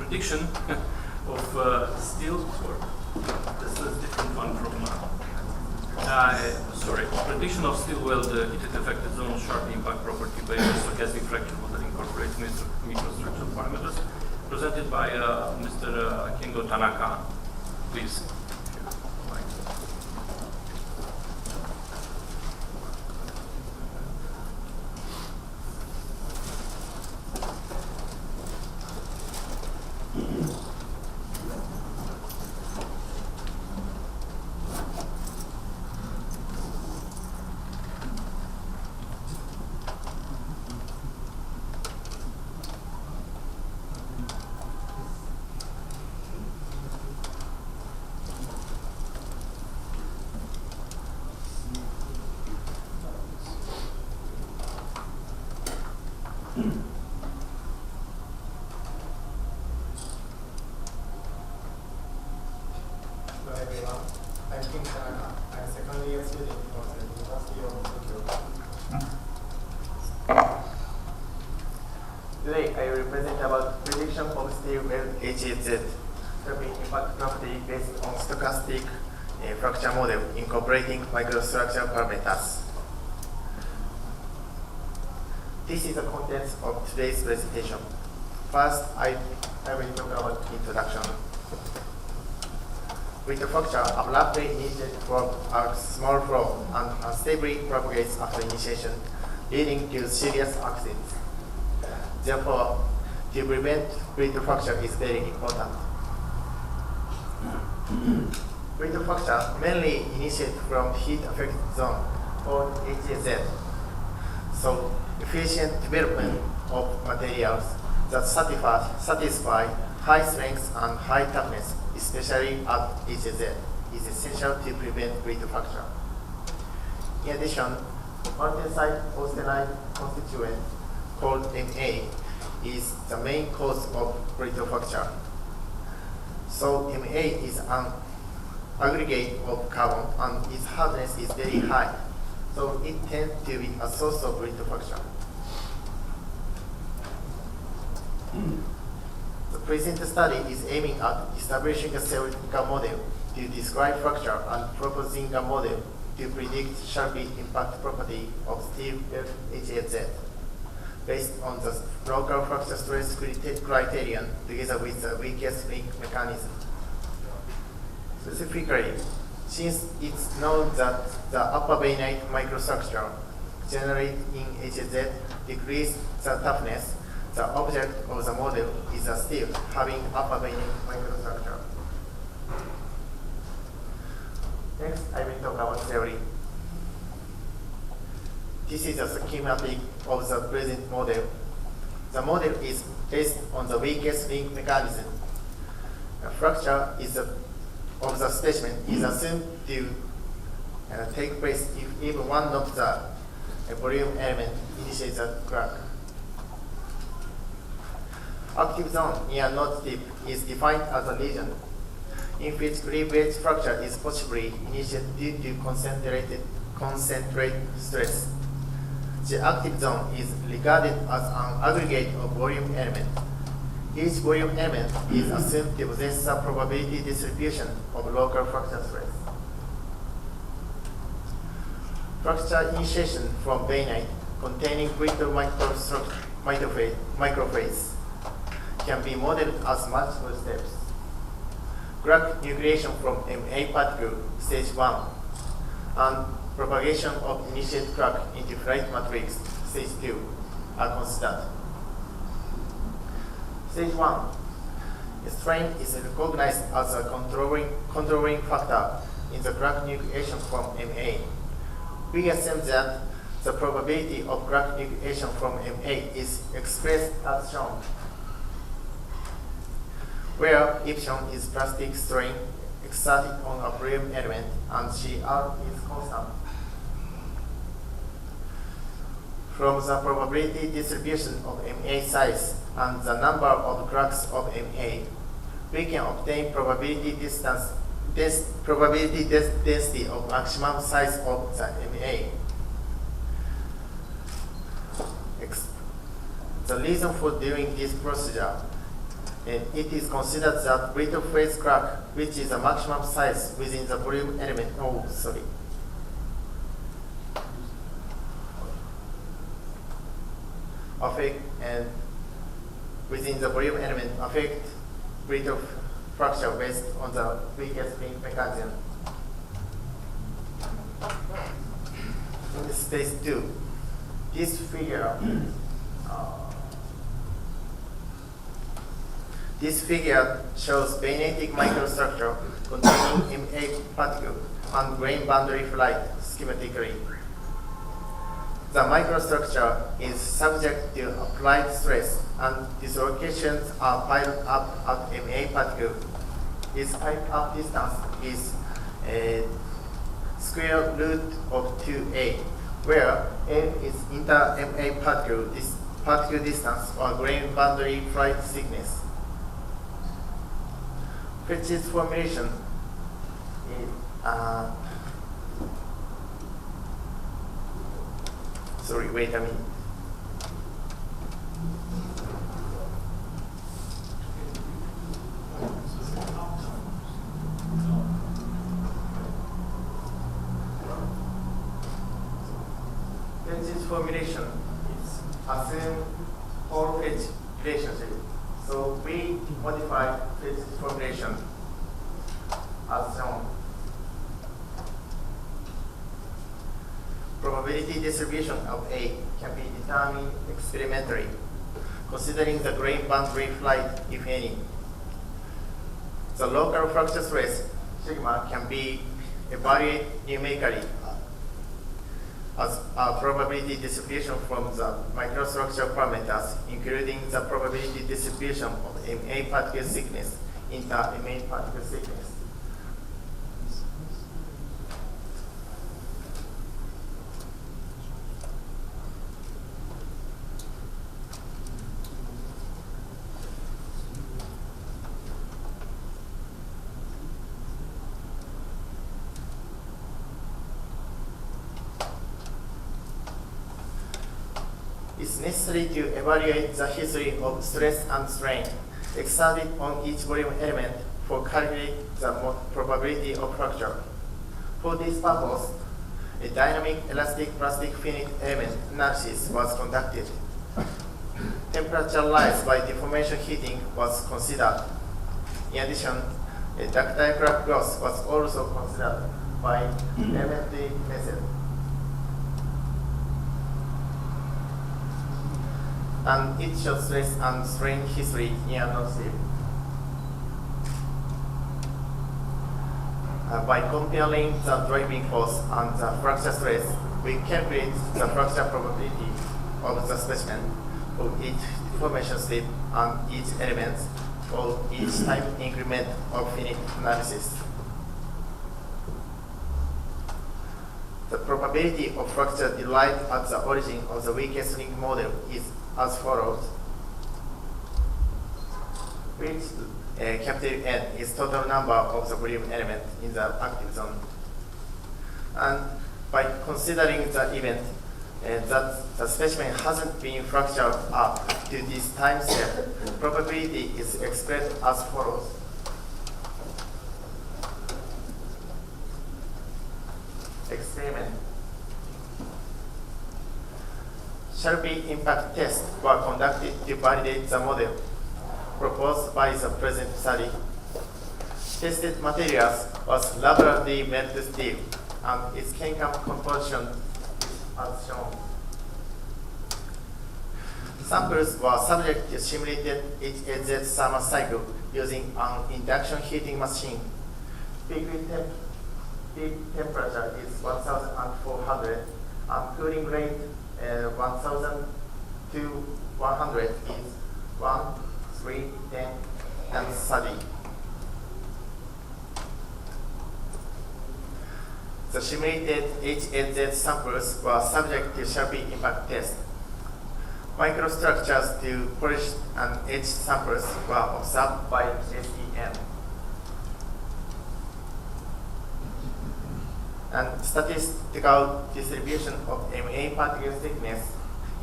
prediction of steel. This is a different one from. Prediction of steel weld heated affected zone Charpy impact property by stochastic fracture model incorporates microstructural parameters, presented by Mr. Kengo Tanaka. Please. Today I will present about prediction of steel weld HAZ Charpy impact property based on stochastic fracture model incorporating microstructural parameters. This is the contents of today's presentation. First, I will talk about introduction. With the fracture abruptly initiated from a small flow and unstably propagates after initiation, leading to serious accidents. Therefore, to prevent brittle fracture is very important. Brittle fracture mainly initiates from heat affected zone or HAZ. So, efficient development of materials that satisfy high strength and high toughness, especially at HAZ, is essential to prevent brittle fracture. In addition, martensite austenite constituent called MA is the main cause of brittle fracture. So MA is an aggregate of carbon and its hardness is very high. So it tends to be a source of brittle fracture. The present study is aiming at establishing a theoretical model to describe fracture and proposing a model to predict Charpy impact property of steel HAZ based on the local fracture stress criterion together with the weakest link mechanism. Specifically, since it's known that the upper bainite microstructure generated in HAZ decrease the toughness, the object of the model is a steel having upper bainite microstructure. Next, I will talk about theory. This is a schematic of the present model. The model is based on the weakest link mechanism. A fracture of the specimen is assumed to take place if even one of the volume elements initiates a crack. Active zone near node tip is defined as a region in which cleavage fracture is possibly initiated due to concentrated stress. The active zone is regarded as an aggregate of volume elements. Each volume element is assumed to possess a probability distribution of local fracture stress. Fracture initiation from bainite containing brittle microphase can be modeled as multiple steps. Crack nucleation from MA particle, stage 1, and propagation of initiate crack into flight matrix, stage 2, are considered. Stage 1, strain is recognized as a controlling factor in the crack nucleation from MA. We assume that the probability of crack nucleation from MA is expressed as shown, where epsilon is plastic strain exerted on a volume element and CR is constant. From the probability distribution of MA size and the number of cracks of MA, we can obtain probability density of maximum size of the MA. The reason for doing this procedure it is considered the brittle phase crack, which is the maximum size within the volume element. Oh, sorry. Affect and within the volume element affect brittle fracture based on the weakest link mechanism. In stage 2, this figure shows magnetic microstructure containing MA particle and grain boundary flight schematically. The microstructure is subject to applied stress and dislocations are piled up at MA particle. Its piled up distance is square root of 2a, where m is inter-MA particle distance or grain boundary flight thickness. Fitch's formulation is sorry, wait a minute. Fitch's formulation is assume Hall-Fitch relationship. So we modify Fitch's formulation as shown. Probability distribution of A can be determined experimentally, considering the grain boundary flight, if any. The local fracture stress, sigma, can be evaluated numerically as a probability distribution from the microstructure parameters, including the probability distribution of MA particle thickness, inter-MA particle thickness. It's necessary to evaluate the history of stress and strain exerted on each volume element for calculating the probability of fracture. For this purpose, a dynamic elastic plastic finite element analysis was conducted. Temperature rise by deformation heating was considered. In addition, a ductile crack growth was also considered by elementary method. And it shows stress and strain history near non-slip. By comparing the driving force and the fracture stress, we calculate the fracture probability of the specimen of each deformation slip and each element for each time increment of finite analysis. The probability of fracture derived at the origin of the weakest link model is as follows, which capital N is total number of the volume element in the active zone. And by considering the event that the specimen hasn't been fractured up to this time step, probability is expressed as follows. Experiment. Charpy impact tests were conducted to validate the model proposed by the present study. Tested materials was laboratory melted steel, and its chemical composition is as shown. Samples were subject to simulated HAZ thermal cycle using an induction heating machine. Peak temperature is 1,400, and cooling rate 1,000 to 100 is 1, 3, 10, and 30. The simulated HAZ samples were subject to Charpy impact test. Microstructures to polished and edged samples were observed by SEM. And statistical distribution of MA particle thickness,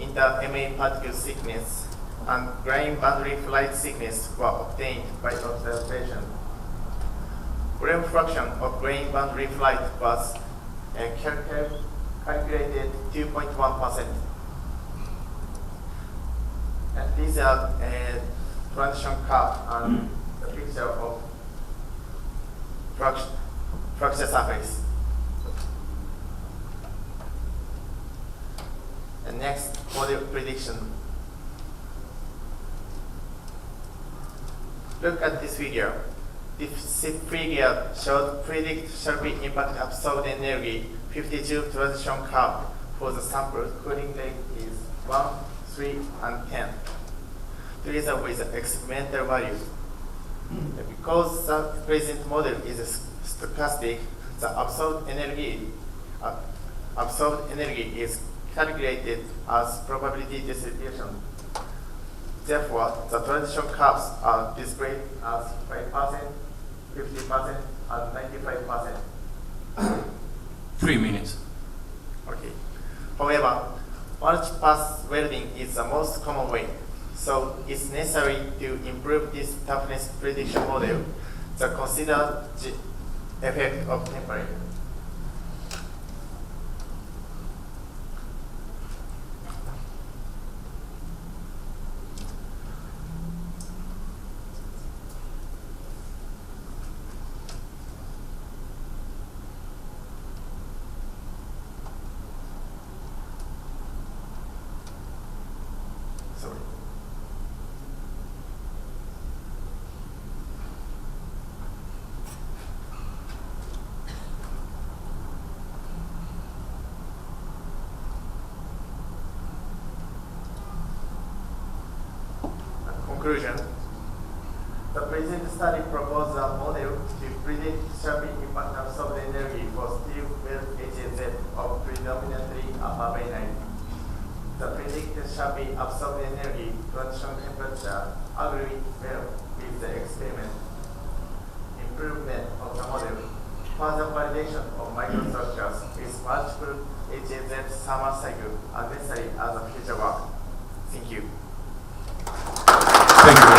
inter-MA particle thickness and grain boundary flight thickness were obtained by observation. Volume fraction of grain boundary flight was calculated 2.1%. And these are transition curve and the picture of fracture surface. And next, model prediction. Look at this figure. This figure shows predict Charpy impact absorbed energy 52 transition curve for the sample cooling rate is 1, 3, and 10, together with the experimental values. Because the present model is stochastic, the absorbed energy is calculated as probability distribution. Therefore, the transition curves are displayed as 5%, 50%, and 95%. 3 minutes. Okay. However, multi-pass welding is the most common way, so it's necessary to improve this toughness prediction model that considers the effect of temperature. Sorry. Conclusion. The present study proposed a model to predict Charpy impact absorbed energy for steel weld HAZ of predominantly upper finite. The predicted Charpy absorbed energy transition temperature agree well with the experiment. Improvement of the model. Further validation of microstructures with multiple HAZ summer cycle are necessary as a future work. Thank you. Thank you.